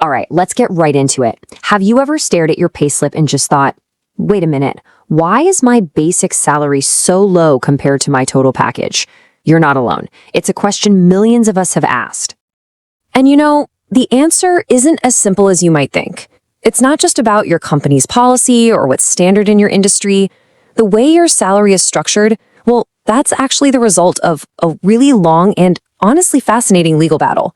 All right, let's get right into it. Have you ever stared at your payslip and just thought, wait a minute, why is my basic salary so low compared to my total package? You're not alone. It's a question millions of us have asked. And the answer isn't as simple as you might think. It's not just about your company's policy or what's standard in your industry. The way your salary is structured, well, that's actually the result of a really long and honestly fascinating legal battle.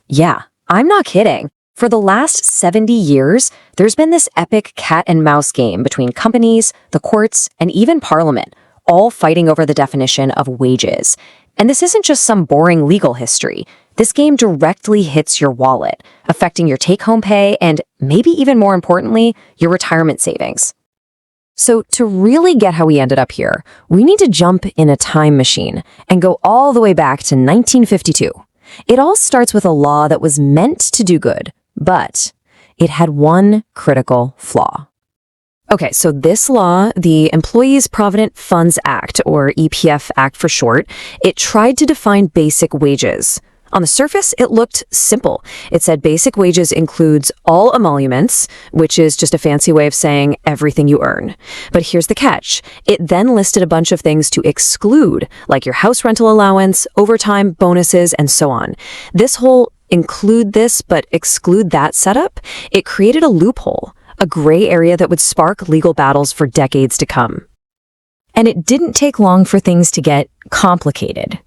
Yeah, I'm not kidding. For the last 70 years, there's been this epic cat and mouse game between companies, the courts, and even Parliament, all fighting over the definition of wages. And this isn't just some boring legal history. This game directly hits your wallet, affecting your take-home pay and, maybe even more importantly, your retirement savings. So to really get how we ended up here, we need to jump in a time machine and go all the way back to 1952. It all starts with a law that was meant to do good, but it had one critical flaw. Okay, so this law, the Employees Provident Funds Act, or EPF Act for short, it tried to define basic wages. On the surface, it looked simple. It said basic wages includes all emoluments, which is just a fancy way of saying everything you earn. But here's the catch. It then listed a bunch of things to exclude, like your house rental allowance, overtime, bonuses, and so on. This whole include this but exclude that setup, it created a loophole, a gray area that would spark legal battles for decades to come. And it didn't take long for things to get complicated.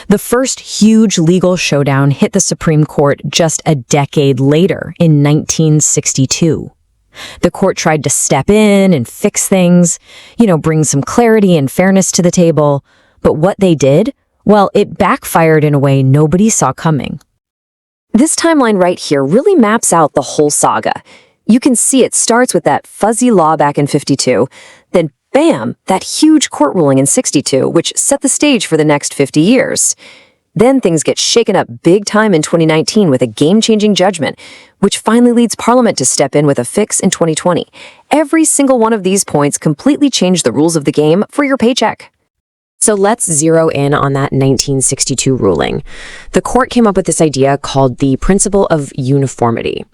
The first huge legal showdown hit the Supreme Court just a decade later, in 1962. The court tried to step in and fix things, bring some clarity and fairness to the table. But what they did, well, it backfired in a way nobody saw coming. This timeline right here really maps out the whole saga. You can see it starts with that fuzzy law back in 52, then bam, that huge court ruling in 62, which set the stage for the next 50 years. Then things get shaken up big time in 2019 with a game-changing judgment, which finally leads Parliament to step in with a fix in 2020. Every single one of these points completely changed the rules of the game for your paycheck. So let's zero in on that 1962 ruling. The court came up with this idea called the principle of uniformity.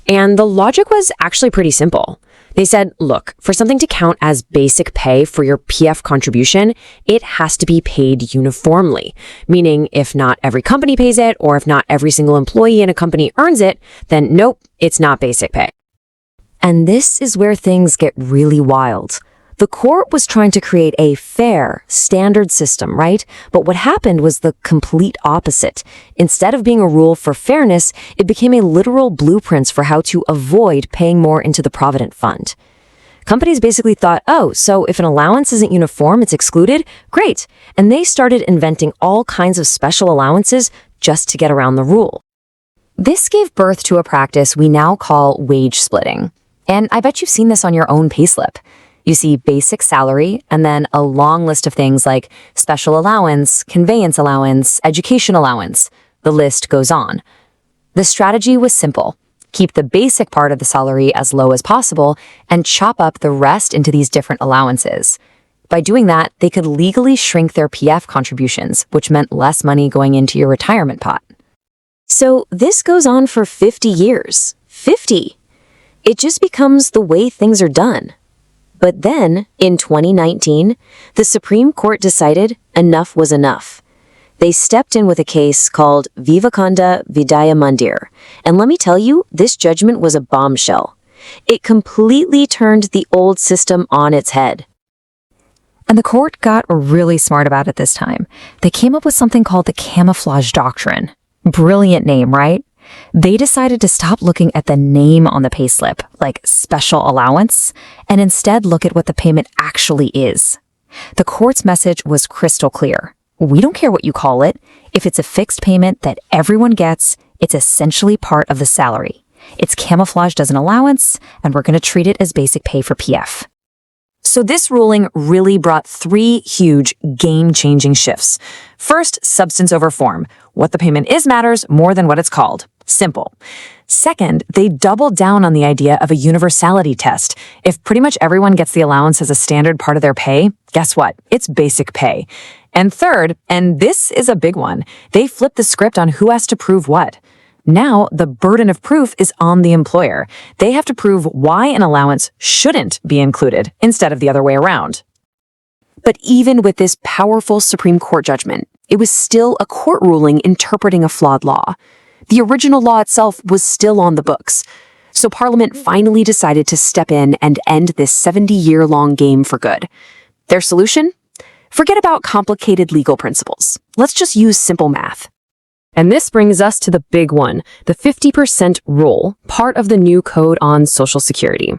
And the logic was actually pretty simple. They said, look, for something to count as basic pay for your PF contribution, it has to be paid uniformly. Meaning, if not every company pays it, or if not every single employee in a company earns it, then nope, it's not basic pay. And this is where things get really wild. The court was trying to create a fair, standard system, right? But what happened was the complete opposite. Instead of being a rule for fairness, it became a literal blueprint for how to avoid paying more into the Provident Fund. Companies basically thought, oh, so if an allowance isn't uniform, it's excluded? Great. And they started inventing all kinds of special allowances just to get around the rule. This gave birth to a practice we now call wage splitting. And I bet you've seen this on your own payslip. You see basic salary, and then a long list of things like special allowance, conveyance allowance, education allowance. The list goes on. The strategy was simple. Keep the basic part of the salary as low as possible and chop up the rest into these different allowances. By doing that, they could legally shrink their PF contributions, which meant less money going into your retirement pot. So this goes on for 50 years. 50! It just becomes the way things are done. But then, in 2019, the Supreme Court decided enough was enough. They stepped in with a case called Vivekananda Vidya Mandir. And let me tell you, this judgment was a bombshell. It completely turned the old system on its head. And the court got really smart about it this time. They came up with something called the camouflage doctrine. Brilliant name, right? They decided to stop looking at the name on the payslip, like special allowance, and instead look at what the payment actually is. The court's message was crystal clear. We don't care what you call it. If it's a fixed payment that everyone gets, it's essentially part of the salary. It's camouflaged as an allowance, and we're going to treat it as basic pay for PF. So this ruling really brought three huge game-changing shifts. First, substance over form. What the payment is matters more than what it's called. Simple. Second, they doubled down on the idea of a universality test. If pretty much everyone gets the allowance as a standard part of their pay, guess what? It's basic pay. And third, and this is a big one, they flipped the script on who has to prove what. Now, the burden of proof is on the employer. They have to prove why an allowance shouldn't be included instead of the other way around. But even with this powerful Supreme Court judgment, it was still a court ruling interpreting a flawed law. The original law itself was still on the books. So Parliament finally decided to step in and end this 70-year-long game for good. Their solution? Forget about complicated legal principles. Let's just use simple math. And this brings us to the big one, the 50% rule, part of the new code on Social Security.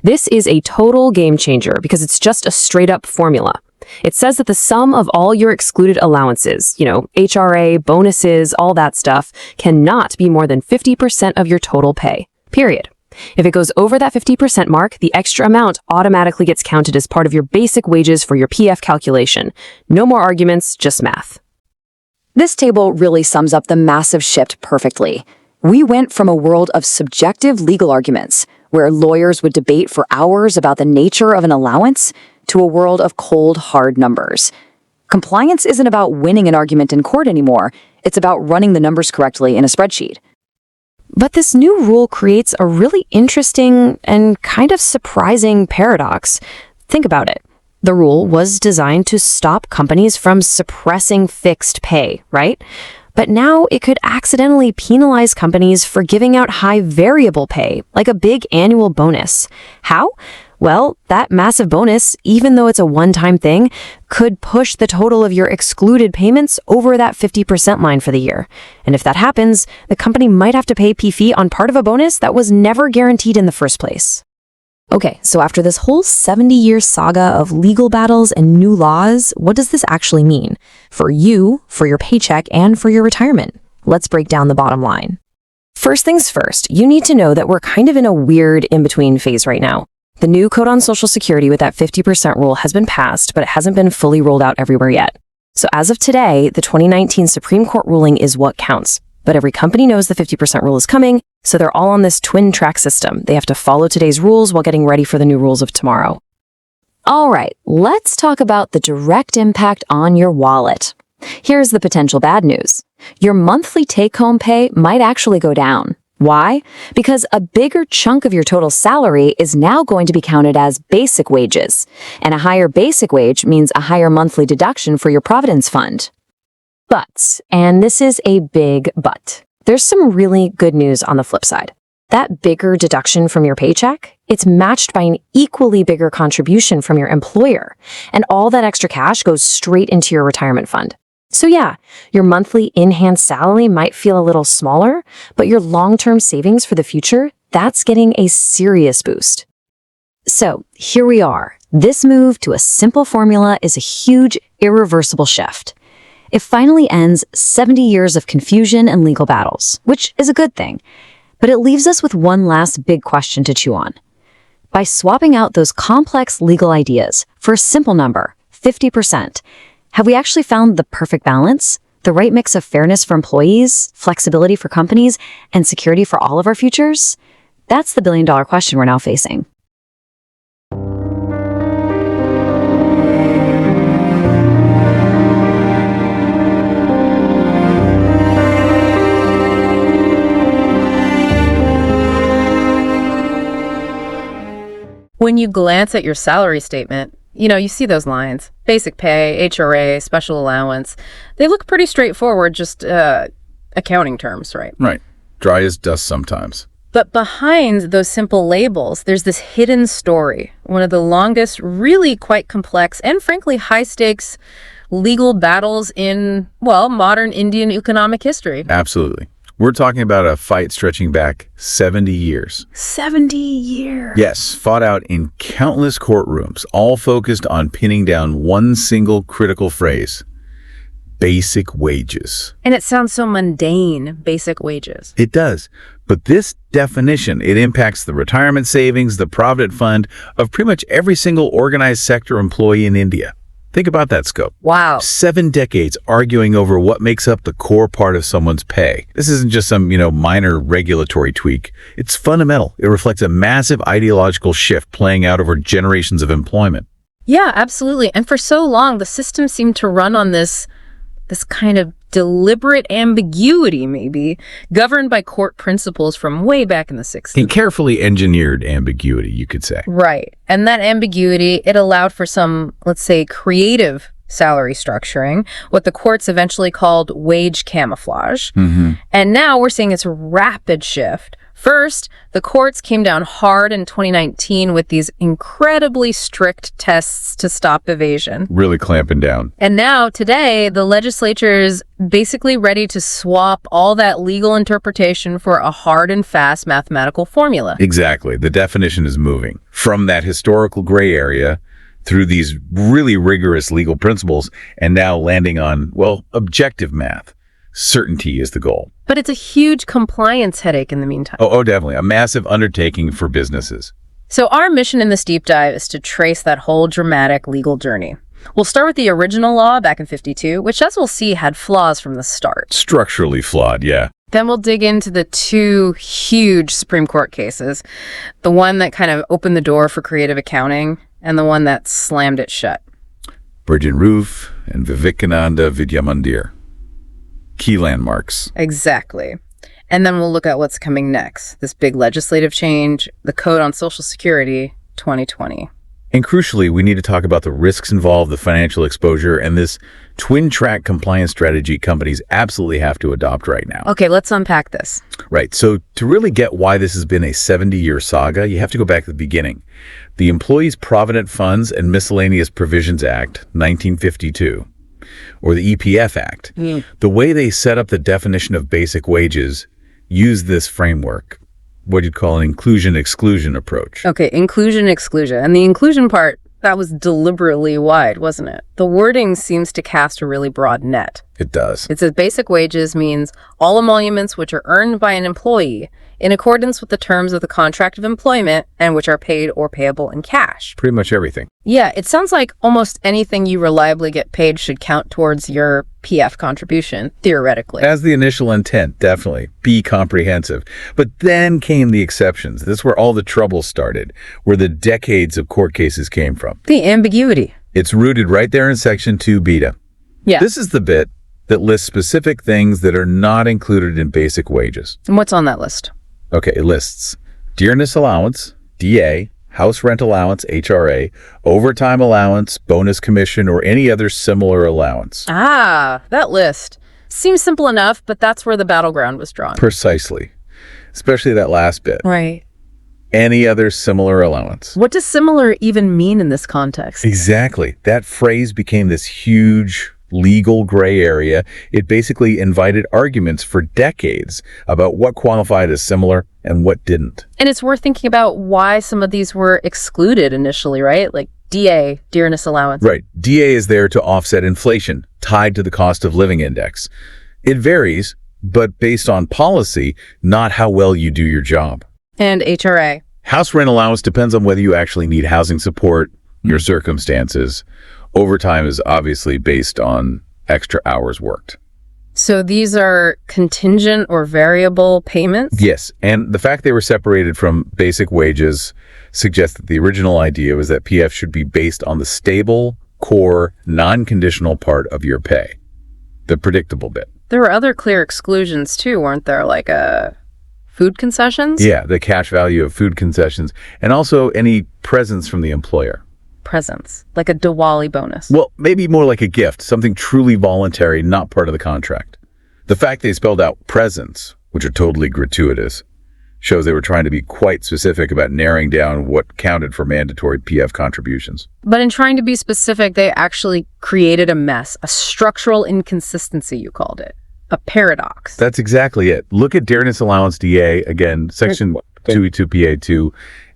This is a total game changer because it's just a straight-up formula. It says that the sum of all your excluded allowances, HRA, bonuses, all that stuff, cannot be more than 50% of your total pay, period. If it goes over that 50% mark, the extra amount automatically gets counted as part of your basic wages for your PF calculation. No more arguments, just math. This table really sums up the massive shift perfectly. We went from a world of subjective legal arguments, where lawyers would debate for hours about the nature of an allowance, to a world of cold, hard numbers. Compliance isn't about winning an argument in court anymore. It's about running the numbers correctly in a spreadsheet. But this new rule creates a really interesting and kind of surprising paradox. Think about it. The rule was designed to stop companies from suppressing fixed pay, right? But now it could accidentally penalize companies for giving out high variable pay, like a big annual bonus. How? Well, that massive bonus, even though it's a one-time thing, could push the total of your excluded payments over that 50% line for the year. And if that happens, the company might have to pay PF on part of a bonus that was never guaranteed in the first place. Okay, so after this whole 70-year saga of legal battles and new laws, what does this actually mean? For you, for your paycheck, and for your retirement? Let's break down the bottom line. First things first, you need to know that we're kind of in a weird in-between phase right now. The new code on Social Security with that 50% rule has been passed, but it hasn't been fully rolled out everywhere yet. So as of today, the 2019 Supreme Court ruling is what counts. But every company knows the 50% rule is coming, so they're all on this twin track system. They have to follow today's rules while getting ready for the new rules of tomorrow. All right, let's talk about the direct impact on your wallet. Here's the potential bad news. Your monthly take-home pay might actually go down. Why? Because a bigger chunk of your total salary is now going to be counted as basic wages. And a higher basic wage means a higher monthly deduction for your Providence Fund. But, and this is a big but, there's some really good news on the flip side. That bigger deduction from your paycheck, it's matched by an equally bigger contribution from your employer, and all that extra cash goes straight into your retirement fund. So yeah, your monthly in-hand salary might feel a little smaller, but your long-term savings for the future, that's getting a serious boost. So here we are. This move to a simple formula is a huge, irreversible shift. It finally ends 70 years of confusion and legal battles, which is a good thing. But it leaves us with one last big question to chew on. By swapping out those complex legal ideas for a simple number, 50%, have we actually found the perfect balance? The right mix of fairness for employees, flexibility for companies, and security for all of our futures? That's the billion-dollar question we're now facing. When you glance at your salary statement, you see those lines. Basic pay, HRA, special allowance. They look pretty straightforward, just accounting terms, right? Right. Dry as dust sometimes. But behind those simple labels, there's this hidden story. One of the longest, really quite complex, and frankly high-stakes legal battles in, modern Indian economic history. Absolutely. We're talking about a fight stretching back 70 years. 70 years. Yes, fought out in countless courtrooms, all focused on pinning down one single critical phrase: basic wages. And it sounds so mundane, basic wages. It does. But this definition, it impacts the retirement savings, the Provident Fund of pretty much every single organized sector employee in India. Think about that scope. Wow. 7 decades arguing over what makes up the core part of someone's pay. This isn't just some, minor regulatory tweak. It's fundamental. It reflects a massive ideological shift playing out over generations of employment. Yeah, absolutely. And for so long, the system seemed to run on this kind of deliberate ambiguity, maybe, governed by court principles from way back in the 60s. And carefully engineered ambiguity, you could say. Right. And that ambiguity, it allowed for some, let's say, creative salary structuring, what the courts eventually called wage camouflage. And now we're seeing this rapid shift. First, the courts came down hard in 2019 with these incredibly strict tests to stop evasion. Really clamping down. And now, today, the legislature is basically ready to swap all that legal interpretation for a hard and fast mathematical formula. Exactly. The definition is moving from that historical gray area through these really rigorous legal principles and now landing on, well, objective math. Certainty is the goal. But it's a huge compliance headache in the meantime. Oh, definitely. A massive undertaking for businesses. So our mission in this deep dive is to trace that whole dramatic legal journey. We'll start with the original law back in 52, which, as we'll see, had flaws from the start. Structurally flawed, yeah. Then we'll dig into the two huge Supreme Court cases, the one that kind of opened the door for creative accounting and the one that slammed it shut. Virgin Roof and Vivekananda Vidyamandir. Key landmarks. Exactly. And then we'll look at what's coming next, this big legislative change, the Code on Social Security 2020. And crucially, we need to talk about the risks involved, the financial exposure, and this twin-track compliance strategy companies absolutely have to adopt right now. Okay, let's unpack this. Right. So to really get why this has been a 70-year saga, you have to go back to the beginning. The Employees Provident Funds and Miscellaneous Provisions Act, 1952, or the EPF Act, the way they set up the definition of basic wages used this framework, what you'd call an inclusion-exclusion approach. Okay, inclusion-exclusion. And the inclusion part, that was deliberately wide, wasn't it? The wording seems to cast a really broad net. It does. It says basic wages means all emoluments which are earned by an employee in accordance with the terms of the contract of employment and which are paid or payable in cash. Pretty much everything. Yeah, it sounds like almost anything you reliably get paid should count towards your PF contribution, theoretically. As the initial intent, definitely. Be comprehensive. But then came the exceptions. This is where all the trouble started, where the decades of court cases came from. The ambiguity. It's rooted right there in Section 2 beta. Yeah. This is the bit that lists specific things that are not included in basic wages. And what's on that list? Okay, it lists dearness allowance, DA, house rent allowance, HRA, overtime allowance, bonus commission, or any other similar allowance. Ah, that list. Seems simple enough, but that's where the battleground was drawn. Precisely. Especially that last bit. Right. Any other similar allowance. What does similar even mean in this context? Exactly. That phrase became this huge legal gray area. It basically invited arguments for decades about what qualified as similar and what didn't. And it's worth thinking about why some of these were excluded initially, right? Like DA, dearness allowance. Right. DA is there to offset inflation tied to the cost of living index. It varies, but based on policy, not how well you do your job. And HRA. House rent allowance depends on whether you actually need housing support, your circumstances. Overtime is obviously based on extra hours worked. So these are contingent or variable payments? Yes, and the fact they were separated from basic wages suggests that the original idea was that PF should be based on the stable, core, non-conditional part of your pay, the predictable bit. There were other clear exclusions too, weren't there? Like food concessions? Yeah, the cash value of food concessions, and also any presents from the employer. Presents, like a Diwali bonus. Well, maybe more like a gift, something truly voluntary, not part of the contract. The fact they spelled out presents, which are totally gratuitous, shows they were trying to be quite specific about narrowing down what counted for mandatory PF contributions. But in trying to be specific, they actually created a mess, a structural inconsistency, you called it. A paradox. That's exactly it. Look at dearness allowance DA, again, Section 282PA2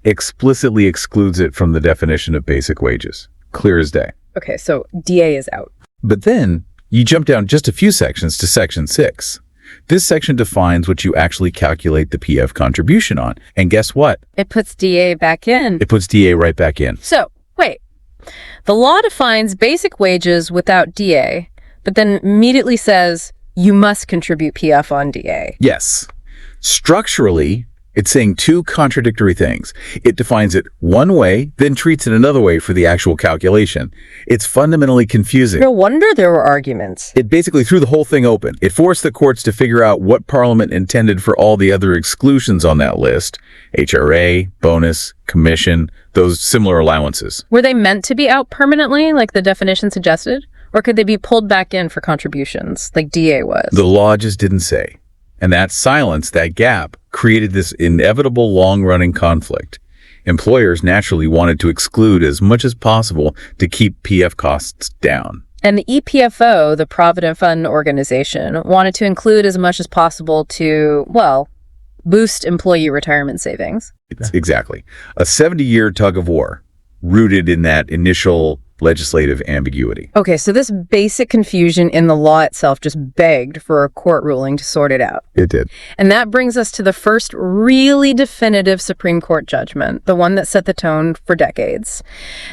explicitly excludes it from the definition of basic wages. Clear as day. Okay, so DA is out. But then you jump down just a few sections to Section 6. This section defines what you actually calculate the PF contribution on. And guess what? It puts DA back in. It puts DA right back in. So, wait. The law defines basic wages without DA, but then immediately says you must contribute PF on DA. Yes. Structurally, It's saying two contradictory things. It defines it one way, then treats it another way for the actual calculation. It's fundamentally confusing. No wonder there were arguments. It basically threw the whole thing open. It forced the courts to figure out what Parliament intended for all the other exclusions on that list. HRA, bonus, commission, those similar allowances. Were they meant to be out permanently, like the definition suggested? Or could they be pulled back in for contributions, like DA was? The law just didn't say. And that silence, that gap, created this inevitable long-running conflict. Employers naturally wanted to exclude as much as possible to keep PF costs down. And the EPFO, the Provident Fund organization, wanted to include as much as possible to, well, boost employee retirement savings. Exactly. A 70-year tug of war, rooted in that initial legislative ambiguity. Okay, so this basic confusion in the law itself just begged for a court ruling to sort it out. It did. And that brings us to the first really definitive Supreme Court judgment, the one that set the tone for decades.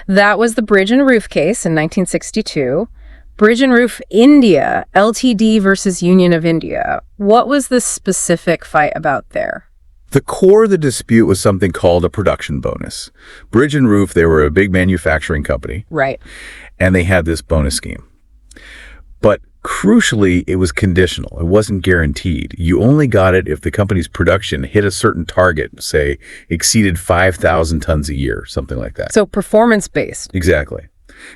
That was the Bridge and Roof case in 1962. Bridge and Roof India, LTD versus Union of India. What was the specific fight about there? The core of the dispute was something called a production bonus. Bridge and Roof, they were a big manufacturing company. Right. And they had this bonus scheme. But crucially, it was conditional. It wasn't guaranteed. You only got it if the company's production hit a certain target, say, exceeded 5,000 tons a year, something like that. So performance-based. Exactly.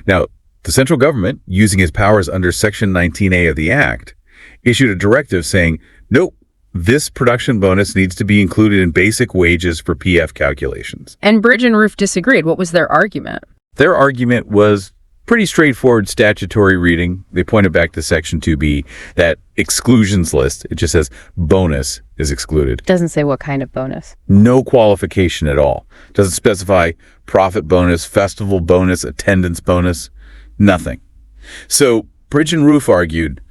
Now, the central government, using its powers under Section 19A of the Act, issued a directive saying, nope, this production bonus needs to be included in basic wages for PF calculations. And Bridge and Roof disagreed. What was their argument? Their argument was pretty straightforward statutory reading. They pointed back to Section 2B, that exclusions list. It just says bonus is excluded. Doesn't say what kind of bonus. No qualification at all. Doesn't specify profit bonus, festival bonus, attendance bonus, nothing. So Bridge and Roof argued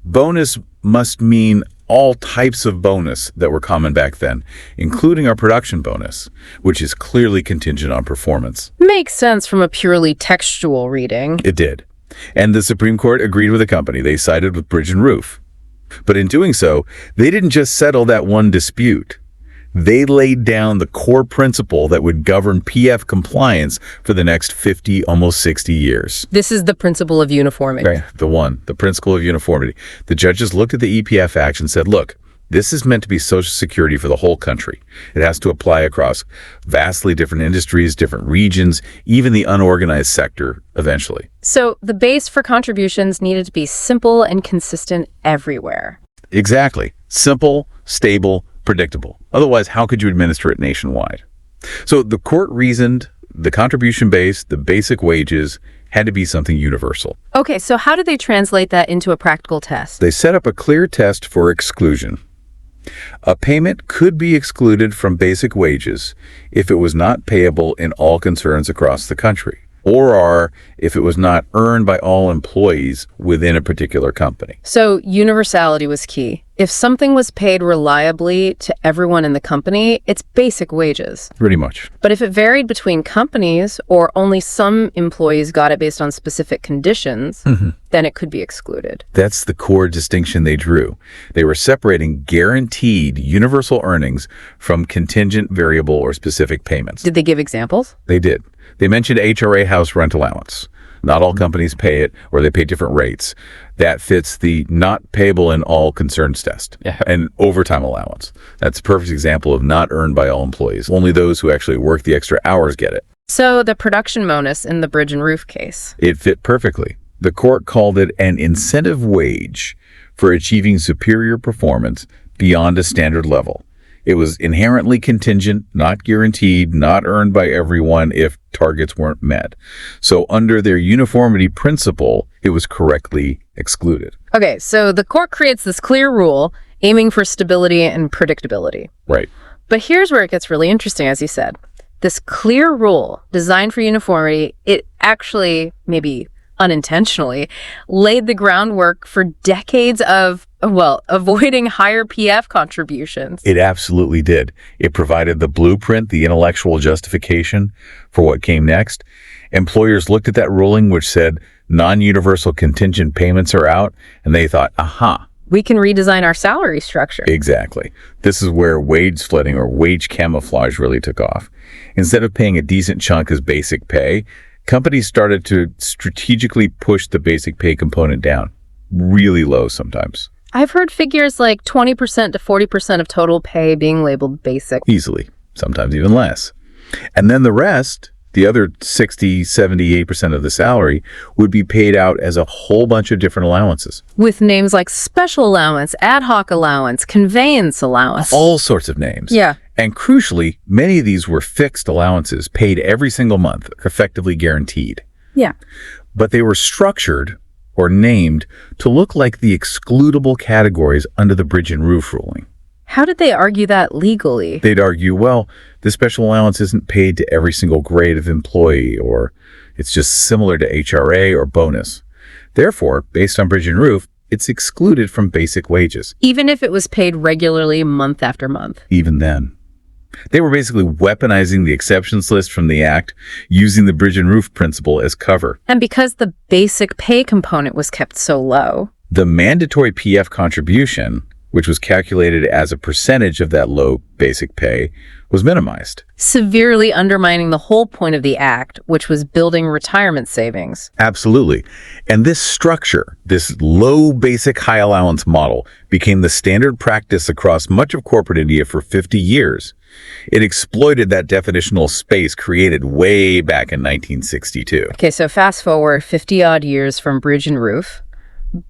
bonus must mean all types of bonus that were common back then, including our production bonus, which is clearly contingent on performance. Makes sense from a purely textual reading. It did. And the Supreme Court agreed with the company. They sided with Bridge and Roof. But in doing so, they didn't just settle that one dispute. They laid down the core principle that would govern PF compliance for the next 50, almost 60 years. This is the principle of uniformity. Right, the principle of uniformity. The judges looked at the EPF Act and said, look, this is meant to be Social Security for the whole country. It has to apply across vastly different industries, different regions, even the unorganized sector eventually. So the base for contributions needed to be simple and consistent everywhere. Exactly. Simple, stable, predictable. Otherwise, how could you administer it nationwide? So the court reasoned the contribution base, the basic wages, had to be something universal. Okay, so how did they translate that into a practical test? They set up a clear test for exclusion. A payment could be excluded from basic wages if it was not payable in all concerns across the country, or if it was not earned by all employees within a particular company. So universality was key. If something was paid reliably to everyone in the company, it's basic wages. Pretty much. But if it varied between companies or only some employees got it based on specific conditions, then it could be excluded. That's the core distinction they drew. They were separating guaranteed universal earnings from contingent, variable, or specific payments. Did they give examples? They did. They mentioned HRA house rent allowance. Not all companies pay it, or they pay different rates. That fits the not payable in all concerns test. Yeah. And overtime allowance. That's a perfect example of not earned by all employees. Only those who actually work the extra hours get it. So the production bonus in the Bridge and Roof case. It fit perfectly. The court called it an incentive wage for achieving superior performance beyond a standard level. It was inherently contingent, not guaranteed, not earned by everyone if targets weren't met. So under their uniformity principle, it was correctly excluded. Okay, so the court creates this clear rule aiming for stability and predictability. Right. But here's where it gets really interesting, as you said. This clear rule designed for uniformity, it actually, maybe unintentionally, laid the groundwork for decades of, well, avoiding higher PF contributions. It absolutely did. It provided the blueprint, the intellectual justification for what came next. Employers looked at that ruling, which said non-universal contingent payments are out, and they thought, aha, we can redesign our salary structure. Exactly. This is where wage splitting or wage camouflage really took off. Instead of paying a decent chunk as basic pay, companies started to strategically push the basic pay component down, really low sometimes. I've heard figures like 20% to 40% of total pay being labeled basic. Easily, sometimes even less. And then the rest, the other 60, 78% of the salary, would be paid out as a whole bunch of different allowances. With names like special allowance, ad hoc allowance, conveyance allowance. All sorts of names. Yeah. And crucially, many of these were fixed allowances paid every single month, effectively guaranteed. Yeah. But they were structured or named to look like the excludable categories under the bridge and roof ruling. How did they argue that legally? They'd argue, well, the special allowance isn't paid to every single grade of employee, or it's just similar to HRA or bonus. Therefore, based on bridge and roof, it's excluded from basic wages. Even if it was paid regularly month after month. Even then. They were basically weaponizing the exceptions list from the Act, using the bridge and roof principle as cover. And because the basic pay component was kept so low, The mandatory PF contribution, which was calculated as a percentage of that low basic pay, was minimized. severely undermining the whole point of the Act, which was building retirement savings. Absolutely. And this structure, this low basic high allowance model, became the standard practice across much of corporate India for 50 years. It exploited that definitional space created way back in 1962. Okay, so fast forward 50-odd years from bridge and roof.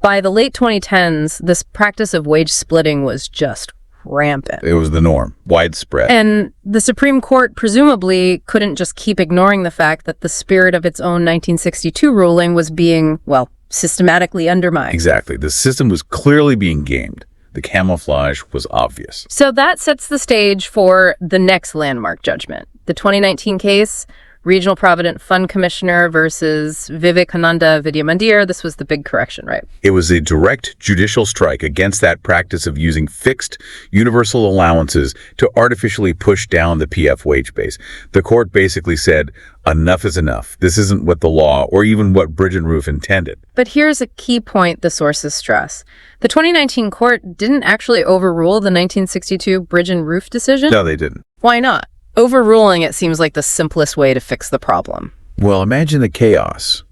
By the late 2010s, this practice of wage splitting was just rampant. It was the norm, widespread. And the Supreme Court presumably couldn't just keep ignoring the fact that the spirit of its own 1962 ruling was being, well, systematically undermined. Exactly. The system was clearly being gamed. The camouflage was obvious. So that sets the stage for the next landmark judgment. The 2019 case, Regional Provident Fund Commissioner versus Vivekananda Vidyamandir. This was the big correction, right? It was a direct judicial strike against that practice of using fixed universal allowances to artificially push down the PF wage base. The court basically said, enough is enough. This isn't what the law or even what Bridge and Roof intended. But here's a key point the sources stress. The 2019 court didn't actually overrule the 1962 Bridge and Roof decision. No, they didn't. Why not? Overruling it seems like the simplest way to fix the problem. Well, imagine the chaos.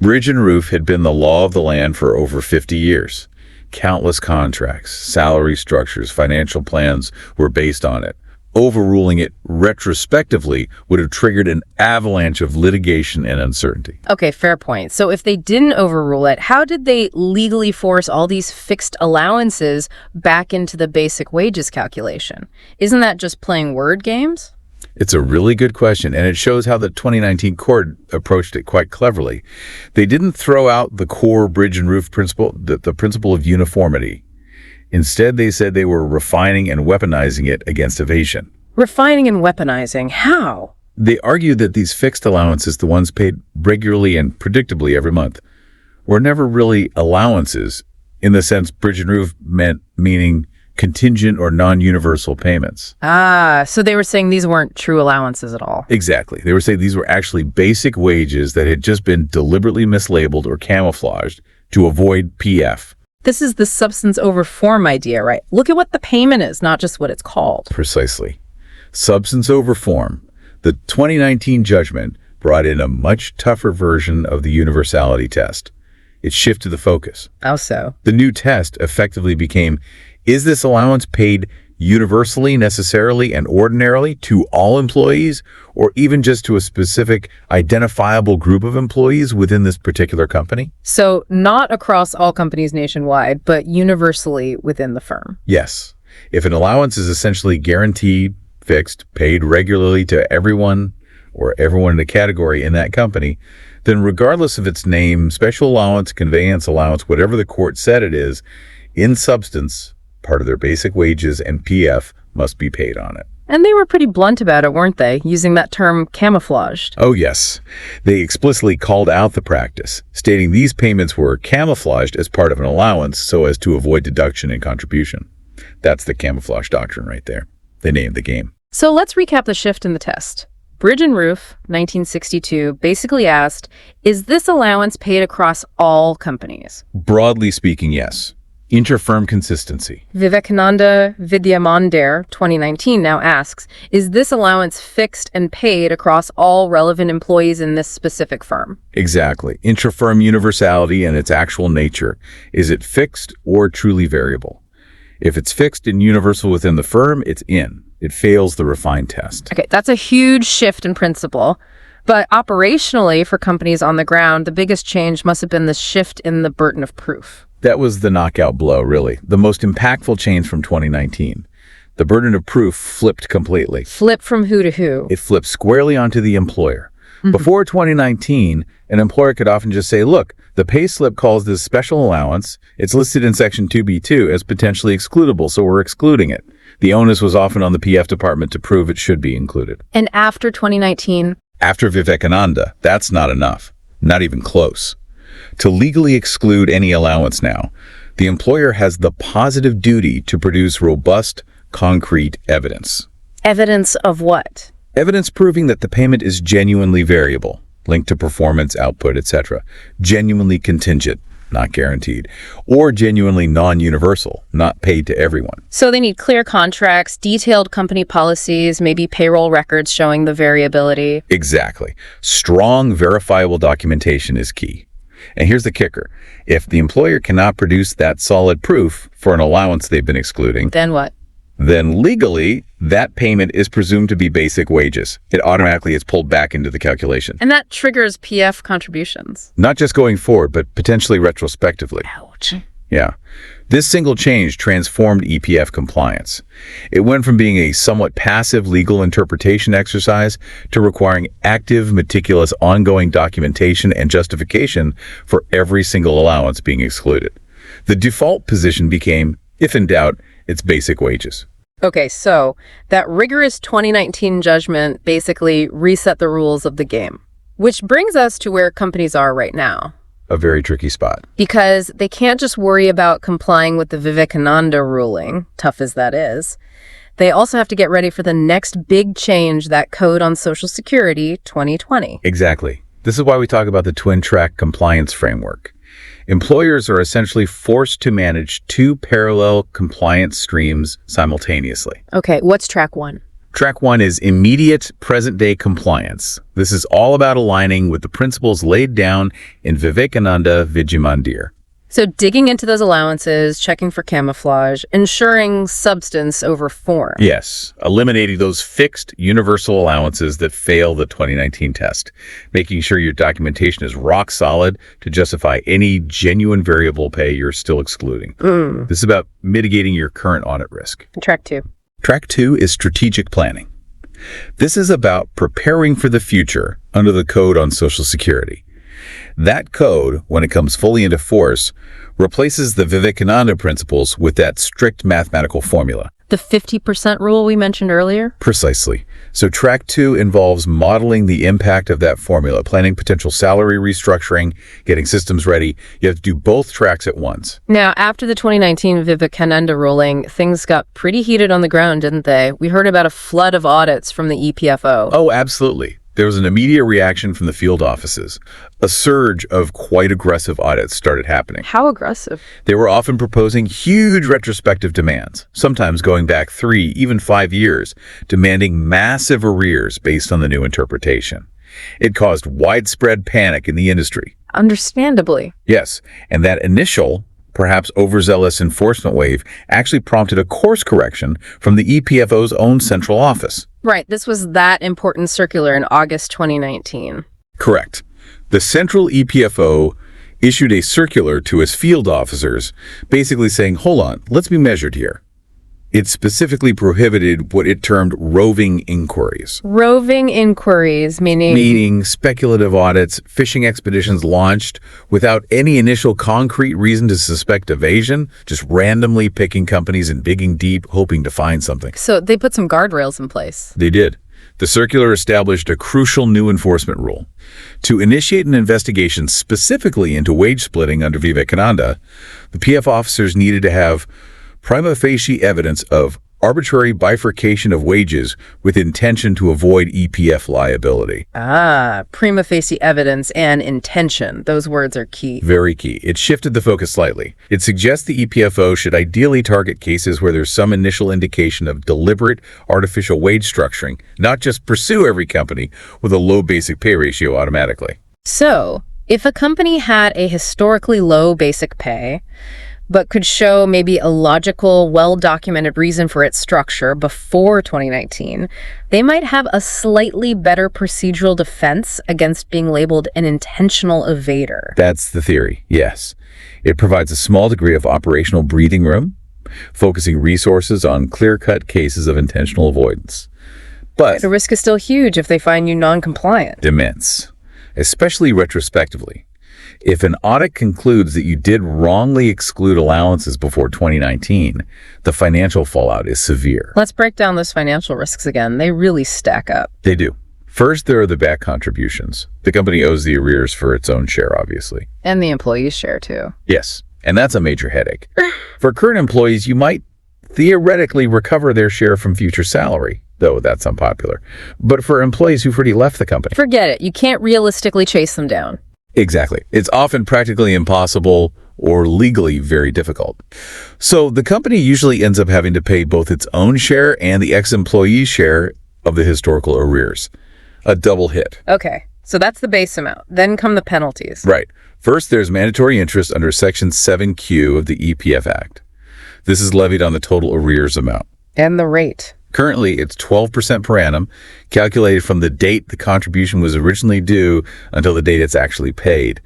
Bridge and Roof had been the law of the land for over 50 years. Countless contracts, salary structures, financial plans were based on it. Overruling it retrospectively would have triggered an avalanche of litigation and uncertainty. Okay, fair point. So if they didn't overrule it, how did they legally force all these fixed allowances back into the basic wages calculation? Isn't that just playing word games? It's a really good question, and it shows how the 2019 court approached it quite cleverly. They didn't throw out the core Bridge and Roof principle, the principle of uniformity. Instead, they said they were refining and weaponizing it against evasion. Refining and weaponizing. How? They argued that these fixed allowances, the ones paid regularly and predictably every month, were never really allowances in the sense Bridge and Roof meaning contingent or non-universal payments. So they were saying these weren't true allowances at all. Exactly. They were saying these were actually basic wages that had just been deliberately mislabeled or camouflaged to avoid PF. This is the substance over form idea, right? Look at what the payment is, not just what it's called. Precisely. Substance over form. The 2019 judgment brought in a much tougher version of the universality test. It shifted the focus. How so? The new test effectively became, is this allowance paid universally, necessarily, and ordinarily to all employees, or even just to a specific identifiable group of employees within this particular company? So not across all companies nationwide, but universally within the firm. Yes. If an allowance is essentially guaranteed, fixed, paid regularly to everyone or everyone in the category in that company, then regardless of its name, special allowance, conveyance allowance, whatever the court said it is, in substance, part of their basic wages and PF must be paid on it. And they were pretty blunt about it, weren't they? Using that term camouflaged. Oh, yes. They explicitly called out the practice, stating these payments were camouflaged as part of an allowance so as to avoid deduction and contribution. That's the camouflage doctrine right there. They named the game. So let's recap the shift in the test. Bridge and Roof, 1962, basically asked, is this allowance paid across all companies? Broadly speaking, yes. Inter-firm consistency. Vivekananda Vidyamandir, 2019, now asks, is this allowance fixed and paid across all relevant employees in this specific firm? Exactly. Intra-firm universality and its actual nature. Is it fixed or truly variable? If it's fixed and universal within the firm, it's in. It fails the refined test. Okay, that's a huge shift in principle. But operationally, for companies on the ground, the biggest change must have been the shift in the burden of proof. That was the knockout blow, really. The most impactful change from 2019. The burden of proof flipped completely. Flip from who to who? It flipped squarely onto the employer. Before 2019, an employer could often just say, look, the pay slip calls this special allowance. It's listed in Section 2B2 as potentially excludable, so we're excluding it. The onus was often on the PF department to prove it should be included. And after 2019? After Vivekananda, that's not enough. Not even close. To legally exclude any allowance now, the employer has the positive duty to produce robust, concrete evidence. Evidence of what? Evidence proving that the payment is genuinely variable, linked to performance, output, etc., genuinely contingent, not guaranteed, or genuinely non-universal, not paid to everyone. So they need clear contracts, detailed company policies, maybe payroll records showing the variability. Exactly. Strong, verifiable documentation is key. And here's the kicker. If the employer cannot produce that solid proof for an allowance they've been excluding, Then what? then legally, that payment is presumed to be basic wages. It automatically is pulled back into the calculation. And that triggers PF contributions. Not just going forward, but potentially retrospectively. Ouch. Yeah. This single change transformed EPF compliance. It went from being a somewhat passive legal interpretation exercise to requiring active, meticulous, ongoing documentation and justification for every single allowance being excluded. The default position became, if in doubt, it's basic wages. Okay, so that rigorous 2019 judgment basically reset the rules of the game, which brings us to where companies are right now. A very tricky spot. Because they can't just worry about complying with the Vivekananda ruling, tough as that is. They also have to get ready for the next big change, that Code on Social Security 2020. Exactly. This is why we talk about the twin-track compliance framework. Employers are essentially forced to manage two parallel compliance streams simultaneously. Okay, what's track one? Track one is immediate present-day compliance. This is all about aligning with the principles laid down in Vivekananda Vidyamandir. So digging into those allowances, checking for camouflage, ensuring substance over form. Yes, eliminating those fixed universal allowances that fail the 2019 test, making sure your documentation is rock solid to justify any genuine variable pay you're still excluding. This is about mitigating your current audit risk. Track two. Track two is strategic planning. This is about preparing for the future under the Code on Social Security. That code, when it comes fully into force, replaces the Vivekananda principles with that strict mathematical formula. The 50% rule we mentioned earlier? Precisely. So track two involves modeling the impact of that formula, planning potential salary restructuring, getting systems ready. You have to do both tracks at once. Now, after the 2019 Vivekananda ruling, things got pretty heated on the ground, didn't they? We heard about a flood of audits from the EPFO. Oh, absolutely. There was an immediate reaction from the field offices. A surge of quite aggressive audits started happening. How aggressive? They were often proposing huge retrospective demands, sometimes going back 3, even 5 years, demanding massive arrears based on the new interpretation. It caused widespread panic in the industry. Understandably. Yes, and that initial, perhaps overzealous enforcement wave actually prompted a course correction from the EPFO's own central office. Right, this was that important circular in August 2019. Correct. The central EPFO issued a circular to its field officers, basically saying, hold on, let's be measured here. It specifically prohibited what it termed roving inquiries. Roving inquiries, meaning speculative audits, fishing expeditions launched without any initial concrete reason to suspect evasion, just randomly picking companies and digging deep, hoping to find something. So they put some guardrails in place. They did. The circular established a crucial new enforcement rule. To initiate an investigation specifically into wage splitting under Vivekananda, the PF officers needed to have prima facie evidence of arbitrary bifurcation of wages with intention to avoid EPF liability. Prima facie evidence and intention. Those words are key. Very key. It shifted the focus slightly. It suggests the EPFO should ideally target cases where there's some initial indication of deliberate artificial wage structuring, not just pursue every company with a low basic pay ratio automatically. So, if a company had a historically low basic pay, but could show maybe a logical, well-documented reason for its structure before 2019, they might have a slightly better procedural defense against being labeled an intentional evader. That's the theory, yes. It provides a small degree of operational breathing room, focusing resources on clear-cut cases of intentional avoidance. But The risk is still huge if they find you non-compliant. immense, especially retrospectively. If an audit concludes that you did wrongly exclude allowances before 2019, the financial fallout is severe. Let's break down those financial risks again. They really stack up. They do. First, there are the back contributions. The company owes the arrears for its own share, obviously. And the employees share too. Yes, and that's a major headache. For current employees, you might theoretically recover their share from future salary, though that's unpopular. But for employees who've already left the company, Forget it. You can't realistically chase them down. exactly. It's often practically impossible or legally very difficult. So the company usually ends up having to pay both its own share and the ex-employee's share of the historical arrears. A double hit. Okay, so that's the base amount. Then come the penalties. Right. First, there's mandatory interest under Section 7Q of the EPF Act. This is levied on the total arrears amount. And the rate. Currently, it's 12% per annum, calculated from the date the contribution was originally due until the date it's actually paid.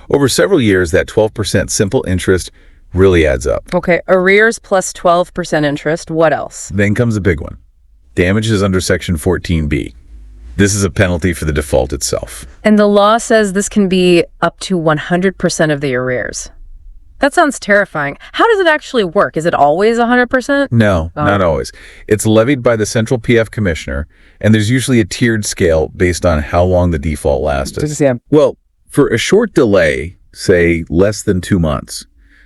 Over several years, that 12% simple interest really adds up. Okay, arrears plus 12% interest. What else? Then comes a big one. Damages under Section 14B. This is a penalty for the default itself. And the law says this can be up to 100% of the arrears. That sounds terrifying. How does it actually work? Is it always 100%? No, not always. It's levied by the Central PF Commissioner, and there's usually a tiered scale based on how long the default lasted. Well, for a short delay, say less than 2 months,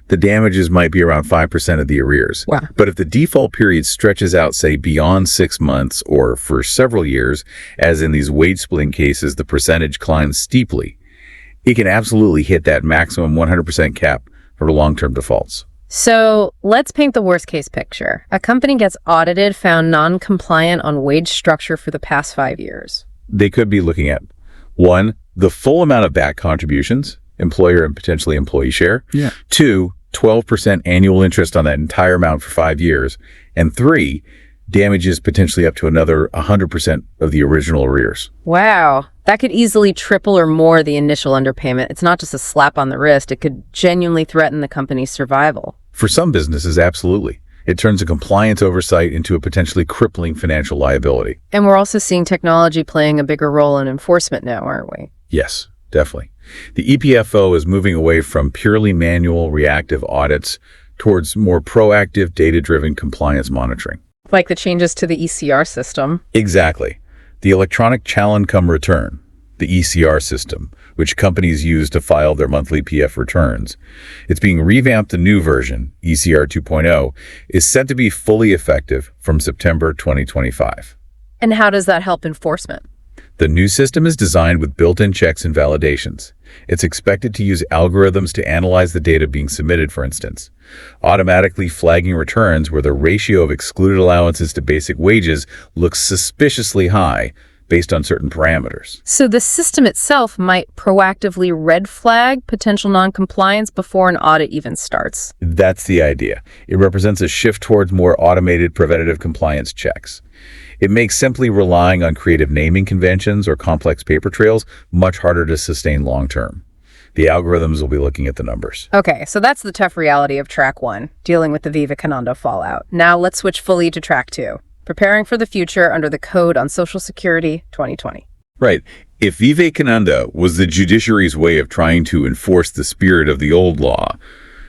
the damages might be around 5% of the arrears. Wow. But if the default period stretches out, say, beyond 6 months or for several years, as in these wage splitting cases, the percentage climbs steeply. It can absolutely hit that maximum 100% cap for long-term defaults. So let's paint the worst case picture. A company gets audited, found non-compliant on wage structure for the past 5 years. They could be looking at 1, the full amount of back contributions, employer and potentially employee share. 2, 12% annual interest on that entire amount for 5 years. And 3, damages potentially up to another 100% of the original arrears. Wow, that could easily triple or more the initial underpayment. It's not just a slap on the wrist. It could genuinely threaten the company's survival. For some businesses, absolutely. It turns a compliance oversight into a potentially crippling financial liability. And we're also seeing technology playing a bigger role in enforcement now, aren't we? Yes, definitely. The EPFO is moving away from purely manual reactive audits towards more proactive data-driven compliance monitoring. Like the changes to the ECR system. Exactly. The electronic challenge come return, the ECR system, which companies use to file their monthly PF returns. It's being revamped. The new version, ECR 2.0, is set to be fully effective from September 2025. And how does that help enforcement? The new system is designed with built-in checks and validations. It's expected to use algorithms to analyze the data being submitted, for instance, automatically flagging returns where the ratio of excluded allowances to basic wages looks suspiciously high based on certain parameters. So the system itself might proactively red flag potential non-compliance before an audit even starts. That's the idea. It represents a shift towards more automated preventative compliance checks. It makes simply relying on creative naming conventions or complex paper trails much harder to sustain long-term. The algorithms will be looking at the numbers. Okay, so that's the tough reality of track 1, dealing with the Viva Canando fallout. Now let's switch fully to track 2, preparing for the future under the Code on Social Security 2020. Right. If Vive Cananda was the judiciary's way of trying to enforce the spirit of the old law,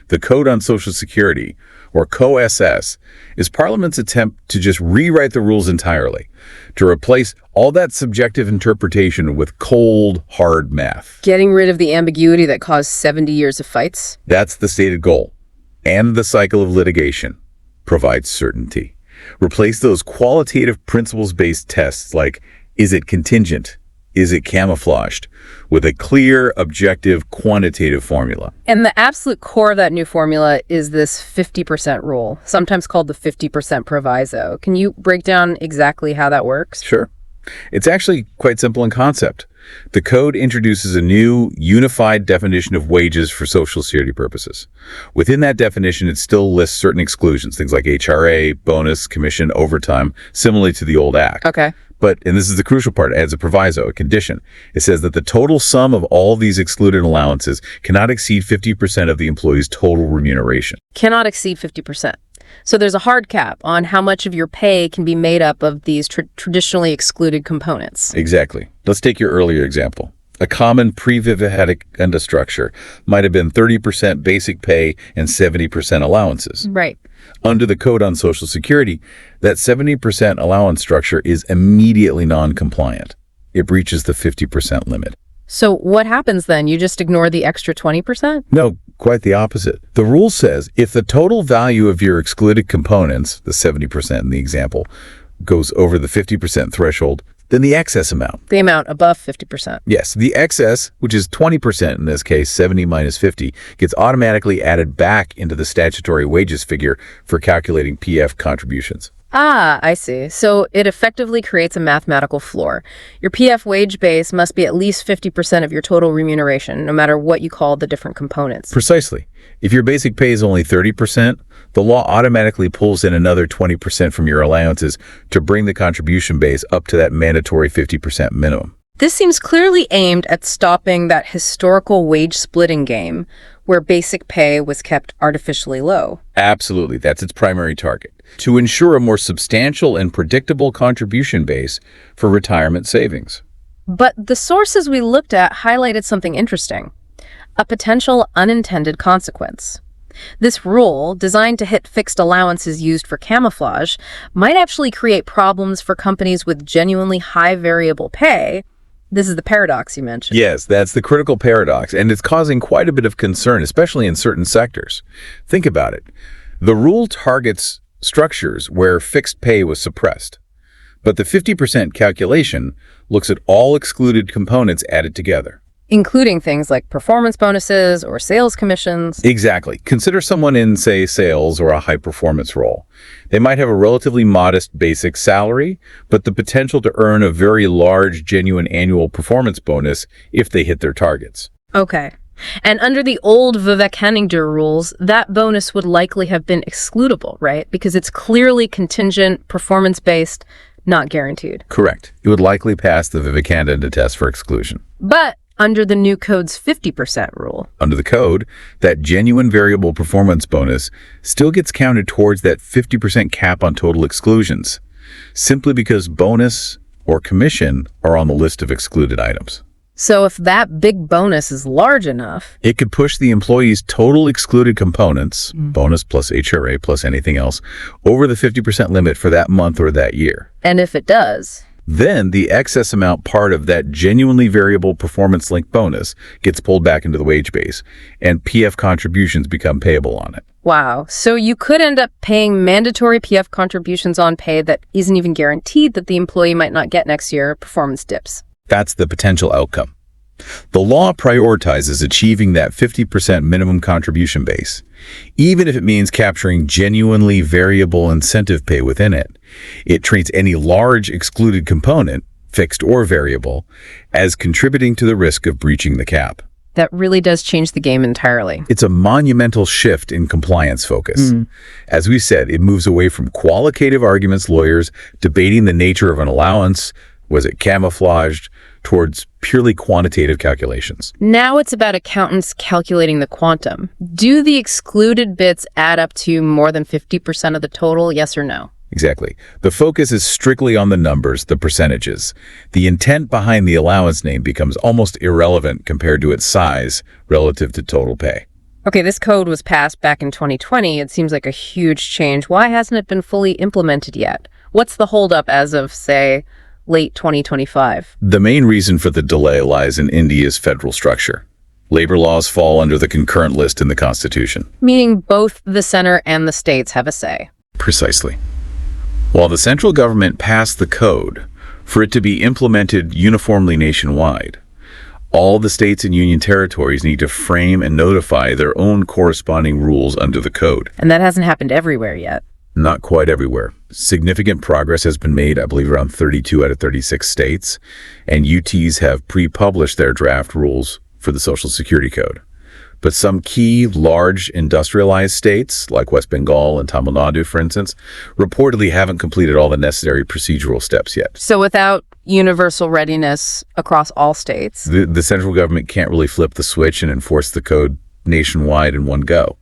the Code on Social Security, or COSS, is Parliament's attempt to just rewrite the rules entirely, to replace all that subjective interpretation with cold, hard math. Getting rid of the ambiguity that caused 70 years of fights? That's the stated goal. And the cycle of litigation provides certainty. Replace those qualitative principles-based tests like, is it contingent? Is it camouflaged? With a clear, objective, quantitative formula. And the absolute core of that new formula is this 50% rule, sometimes called the 50% proviso. Can you break down exactly how that works? Sure. It's actually quite simple in concept. The code introduces a new unified definition of wages for Social Security purposes. Within that definition, it still lists certain exclusions, things like HRA, bonus, commission, overtime, similarly to the old act. Okay. But, and this is the crucial part, it adds a proviso, a condition. It says that the total sum of all these excluded allowances cannot exceed 50% of the employee's total remuneration. Cannot exceed 50%. So there's a hard cap on how much of your pay can be made up of these traditionally excluded components. Exactly. Let's take your earlier example. A common pre-Vivekananda structure might have been 30% basic pay and 70% allowances. Right. Under the Code on Social Security, that 70% allowance structure is immediately non-compliant. It breaches the 50% limit. So what happens then? You just ignore the extra 20%? No, quite the opposite. The rule says if the total value of your excluded components, the 70% in the example, goes over the 50% threshold, then the excess amount. The amount above 50%. Yes, the excess, which is 20% in this case, 70 minus 50, gets automatically added back into the statutory wages figure for calculating PF contributions. Ah, I see. So it effectively creates a mathematical floor. Your PF wage base must be at least 50% of your total remuneration, no matter what you call the different components. Precisely. If your basic pay is only 30%, the law automatically pulls in another 20% from your allowances to bring the contribution base up to that mandatory 50% minimum. This seems clearly aimed at stopping that historical wage splitting game where basic pay was kept artificially low. Absolutely. That's its primary target. To ensure a more substantial and predictable contribution base for retirement savings. But the sources we looked at highlighted something interesting, a potential unintended consequence. This rule, designed to hit fixed allowances used for camouflage, might actually create problems for companies with genuinely high variable pay. This is the paradox you mentioned. Yes, that's the critical paradox, and it's causing quite a bit of concern, especially in certain sectors. Think about it. The rule targets structures where fixed pay was suppressed, but the 50% calculation looks at all excluded components added together. Including things like performance bonuses or sales commissions. Exactly. Consider someone in, say, sales or a high-performance role. They might have a relatively modest basic salary, but the potential to earn a very large, genuine annual performance bonus if they hit their targets. Okay. And under the old Vivekananda rules, that bonus would likely have been excludable, right? Because it's clearly contingent, performance-based, not guaranteed. Correct. It would likely pass the Vivekananda test for exclusion. But under the new code's 50% rule. Under the code, that genuine variable performance bonus still gets counted towards that 50% cap on total exclusions, simply because bonus or commission are on the list of excluded items. So if that big bonus is large enough, it could push the employee's total excluded components, bonus plus HRA plus anything else, over the 50% limit for that month or that year. And if it does, then the excess amount part of that genuinely variable performance-linked bonus gets pulled back into the wage base, and PF contributions become payable on it. Wow. So you could end up paying mandatory PF contributions on pay that isn't even guaranteed that the employee might not get next year if performance dips. That's the potential outcome. The law prioritizes achieving that 50% minimum contribution base, even if it means capturing genuinely variable incentive pay within it. It treats any large excluded component, fixed or variable, as contributing to the risk of breaching the cap. That really does change the game entirely. It's a monumental shift in compliance focus. As we said, it moves away from qualitative arguments lawyers debating the nature of an allowance, was it camouflaged, towards purely quantitative calculations. Now it's about accountants calculating the quantum. Do the excluded bits add up to more than 50% of the total, yes or no? Exactly. The focus is strictly on the numbers, the percentages. The intent behind the allowance name becomes almost irrelevant compared to its size relative to total pay. Okay, this code was passed back in 2020. It seems like a huge change. Why hasn't it been fully implemented yet? What's the holdup as of, say, late 2025? The main reason for the delay lies in India's federal structure. Labor laws fall under the concurrent list in the Constitution. Meaning both the center and the states have a say. Precisely. While the central government passed the code for it to be implemented uniformly nationwide, all the states and union territories need to frame and notify their own corresponding rules under the code. And that hasn't happened everywhere yet. Not quite everywhere. Significant progress has been made, I believe, around 32 out of 36 states, and UTs have pre-published their draft rules for the Social Security Code. But some key, large, industrialized states, like West Bengal and Tamil Nadu, for instance, reportedly haven't completed all the necessary procedural steps yet. So without universal readiness across all states, The central government can't really flip the switch and enforce the code nationwide in one go.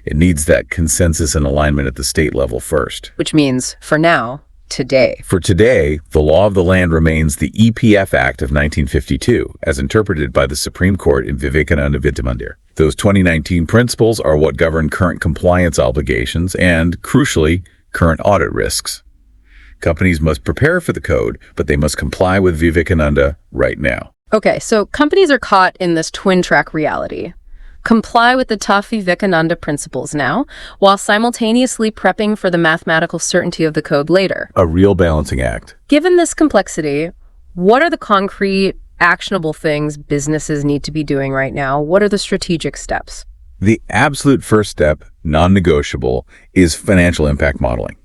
It needs that consensus and alignment at the state level first. which means, for now, today. For today, the law of the land remains the EPF Act of 1952, as interpreted by the Supreme Court in Vivekananda Vidyamandir. Those 2019 principles are what govern current compliance obligations and, crucially, current audit risks. Companies must prepare for the code, but they must comply with Vivekananda right now. Okay, so companies are caught in this twin-track reality. Comply with the tough Vivekananda principles now, while simultaneously prepping for the mathematical certainty of the code later. A real balancing act. Given this complexity, what are the concrete, actionable things businesses need to be doing right now? What are the strategic steps? The absolute first step, non-negotiable, is financial impact modeling.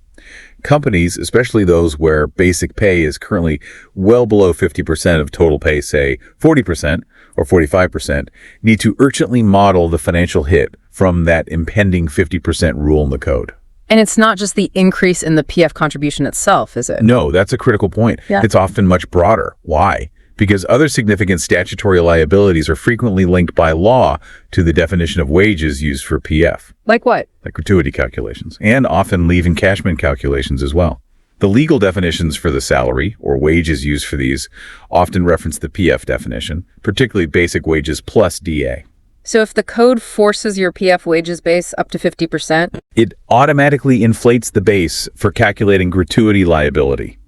Companies, especially those where basic pay is currently well below 50% of total pay, say 40% or 45%, need to urgently model the financial hit from that impending 50% rule in the code. And it's not just the increase in the PF contribution itself, is it? No, that's a critical point. Yeah. It's often much broader. Why? Because other significant statutory liabilities are frequently linked by law to the definition of wages used for PF. Like what? Like gratuity calculations, and often leave encashment calculations as well. The legal definitions for the salary or wages used for these often reference the PF definition, particularly basic wages plus DA. So if the code forces your PF wages base up to 50%, It automatically inflates the base for calculating gratuity liability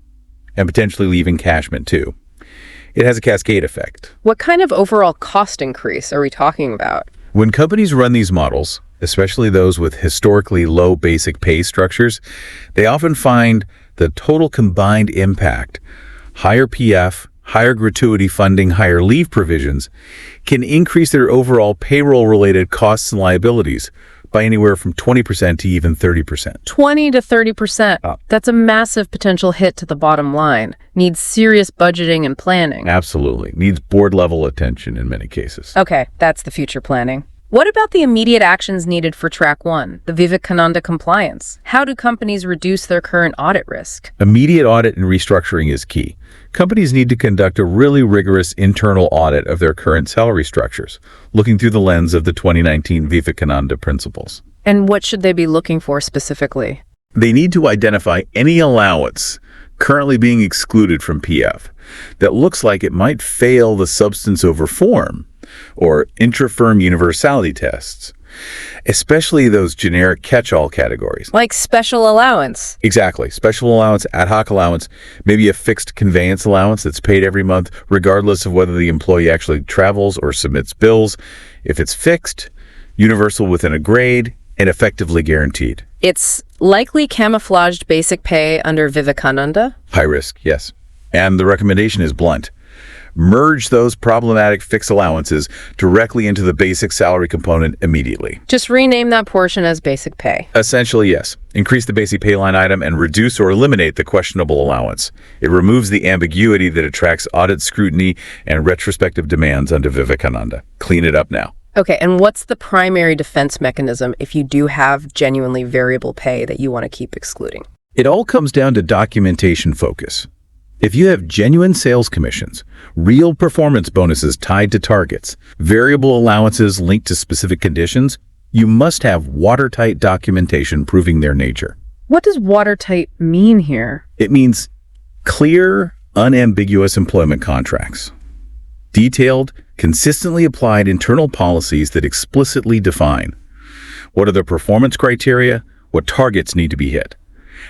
and potentially leave encashment too. It has a cascade effect. what kind of overall cost increase are we talking about? When companies run these models, especially those with historically low basic pay structures, they often find the total combined impact, higher PF, higher gratuity funding, higher leave provisions, can increase their overall payroll-related costs and liabilities by anywhere from 20% to even 30%. 20 to 30%. That's a massive potential hit to the bottom line. Needs serious budgeting and planning. Absolutely. Needs board-level attention in many cases. Okay, that's the future planning. What about the immediate actions needed for track one, the Vivekananda compliance? How do companies reduce their current audit risk? Immediate audit and restructuring is key. Companies need to conduct a really rigorous internal audit of their current salary structures, looking through the lens of the 2019 Vivekananda principles. And what should they be looking for specifically? They need to identify any allowance currently being excluded from PF that looks like it might fail the substance over form or intra-firm universality tests, especially those generic catch-all categories. Like special allowance. Exactly. Special allowance, ad hoc allowance, maybe a fixed conveyance allowance that's paid every month, regardless of whether the employee actually travels or submits bills. If it's fixed, universal within a grade, and effectively guaranteed. It's likely camouflaged basic pay under Vivekananda. High risk, yes. And the recommendation is blunt. Merge those problematic fixed allowances directly into the basic salary component immediately. Just rename that portion as basic pay. Essentially, yes. Increase the basic pay line item and reduce or eliminate the questionable allowance. It removes the ambiguity that attracts audit scrutiny and retrospective demands under Vivekananda. Clean it up now. Okay, and what's the primary defense mechanism if you do have genuinely variable pay that you want to keep excluding? It all comes down to documentation focus. If you have genuine sales commissions, real performance bonuses tied to targets, variable allowances linked to specific conditions, you must have watertight documentation proving their nature. What does watertight mean here? It means clear, unambiguous employment contracts. Detailed, consistently applied internal policies that explicitly define what are the performance criteria, what targets need to be hit.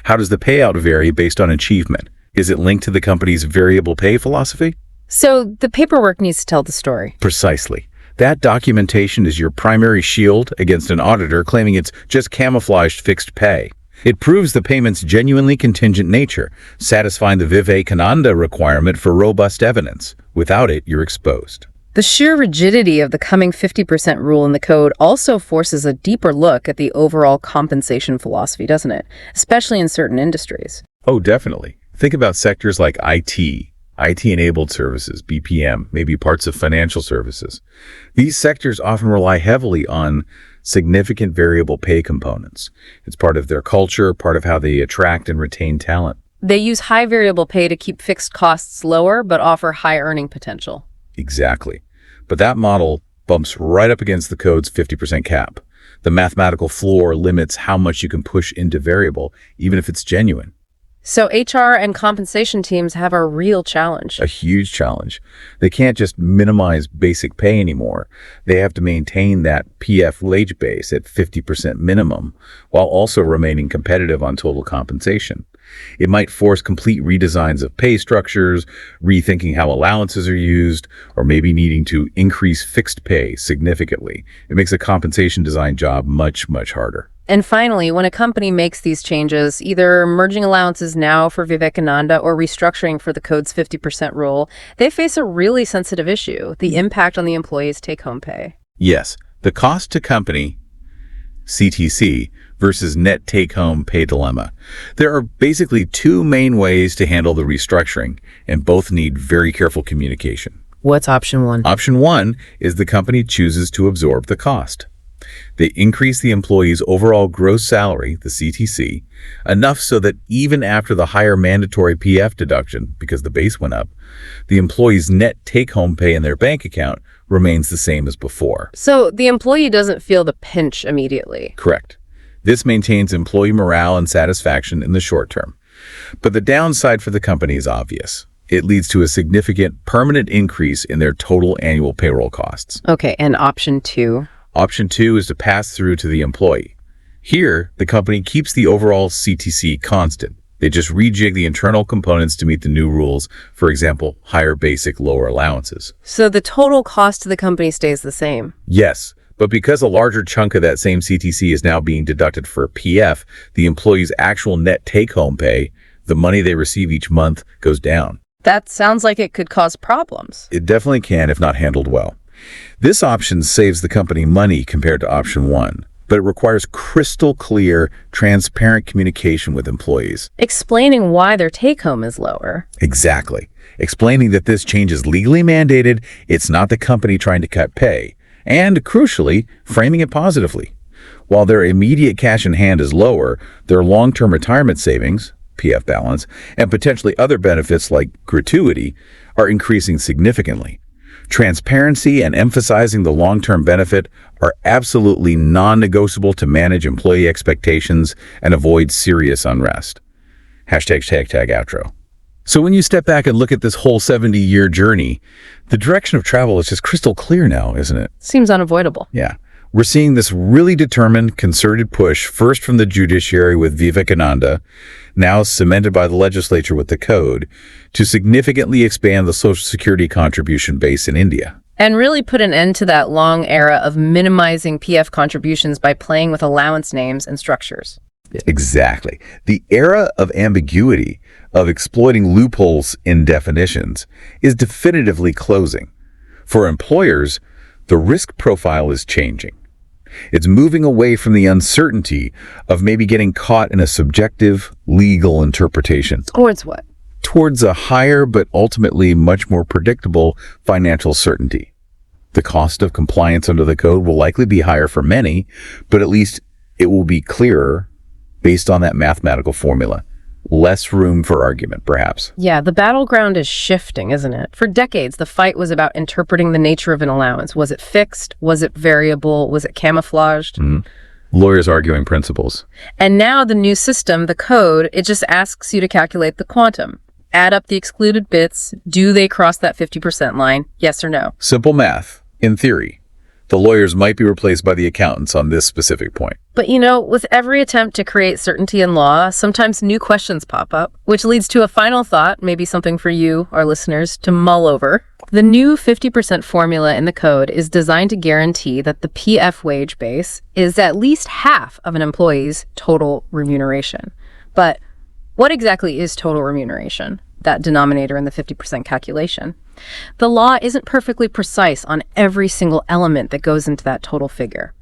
How does the payout vary based on achievement? Is it linked to the company's variable pay philosophy? So the paperwork needs to tell the story. Precisely. That documentation is your primary shield against an auditor claiming it's just camouflaged fixed pay. It proves the payment's genuinely contingent nature, satisfying the Vivekananda requirement for robust evidence. Without it, you're exposed. The sheer rigidity of the coming 50% rule in the code also forces a deeper look at the overall compensation philosophy, doesn't it? Especially in certain industries. Oh, definitely. Think about sectors like IT-enabled services, BPM, maybe parts of financial services. These sectors often rely heavily on significant variable pay components. It's part of their culture, part of how they attract and retain talent. They use high variable pay to keep fixed costs lower, but offer high earning potential. Exactly. But that model bumps right up against the code's 50% cap. The mathematical floor limits how much you can push into variable, even if it's genuine. So HR and compensation teams have a real challenge. A huge challenge. They can't just minimize basic pay anymore. They have to maintain that PF wage base at 50% minimum, while also remaining competitive on total compensation. It might force complete redesigns of pay structures, rethinking how allowances are used, or maybe needing to increase fixed pay significantly. It makes a compensation design job much, much harder. And finally, when a company makes these changes, either merging allowances now for Vivekananda or restructuring for the code's 50% rule, they face a really sensitive issue, the impact on the employee's take-home pay. Yes, the cost to company, CTC, versus net take-home pay dilemma. There are basically two main ways to handle the restructuring, and both need very careful communication. What's option one? Option one is the company chooses to absorb the cost. They increase the employee's overall gross salary, the CTC, enough so that even after the higher mandatory PF deduction, because the base went up, the employee's net take-home pay in their bank account remains the same as before. So the employee doesn't feel the pinch immediately. Correct. This maintains employee morale and satisfaction in the short term. But the downside for the company is obvious. It leads to a significant permanent increase in their total annual payroll costs. Okay, and option two? Option two is to pass through to the employee. Here, the company keeps the overall CTC constant. They just rejig the internal components to meet the new rules, for example, higher basic, lower allowances. So the total cost to the company stays the same? Yes, but because a larger chunk of that same CTC is now being deducted for PF, the employee's actual net take-home pay, the money they receive each month, goes down. That sounds like it could cause problems. It definitely can if not handled well. This option saves the company money compared to option one, but it requires crystal clear, transparent communication with employees. Explaining why their take-home is lower. Exactly. Explaining that this change is legally mandated, it's not the company trying to cut pay, and, crucially, framing it positively. While their immediate cash in hand is lower, their long-term retirement savings, PF balance, and potentially other benefits like gratuity are increasing significantly. Transparency and emphasizing the long-term benefit are absolutely non-negotiable to manage employee expectations and avoid serious unrest. #outro. So when you step back and look at this whole 70-year journey, the direction of travel is just crystal clear now, isn't it? Seems unavoidable. Yeah. We're seeing this really determined, concerted push, first from the judiciary with Vivekananda, now cemented by the legislature with the code, to significantly expand the Social Security contribution base in India. And really put an end to that long era of minimizing PF contributions by playing with allowance names and structures. Exactly. The era of ambiguity, of exploiting loopholes in definitions, is definitively closing. For employers, the risk profile is changing. It's moving away from the uncertainty of maybe getting caught in a subjective legal interpretation. Towards what? Towards a higher but ultimately much more predictable financial certainty. The cost of compliance under the code will likely be higher for many, but at least it will be clearer based on that mathematical formula. Less room for argument, perhaps. Yeah, the battleground is shifting, isn't it? For decades, the fight was about interpreting the nature of an allowance. Was it fixed? Was it variable? Was it camouflaged? Lawyers arguing principles. And now the new system, the code, it just asks you to calculate the quantum. Add up the excluded bits. Do they cross that 50% line? Yes or no? Simple math, in theory. The lawyers might be replaced by the accountants on this specific point. But you know, with every attempt to create certainty in law, sometimes new questions pop up, which leads to a final thought, maybe something for you, our listeners, to mull over. The new 50% formula in the code is designed to guarantee that the PF wage base is at least half of an employee's total remuneration. But what exactly is total remuneration, that denominator in the 50% calculation? The law isn't perfectly precise on every single element that goes into that total figure.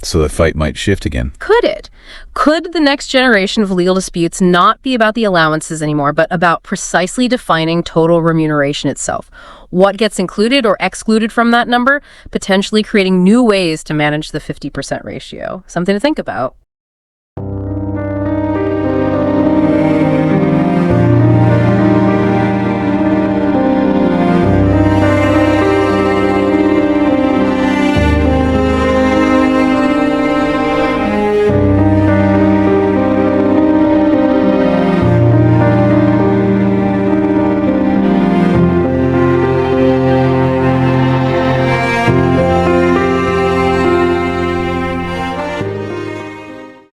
So the fight might shift again. Could it? Could the next generation of legal disputes not be about the allowances anymore, but about precisely defining total remuneration itself? What gets included or excluded from that number, potentially creating new ways to manage the 50% ratio? Something to think about.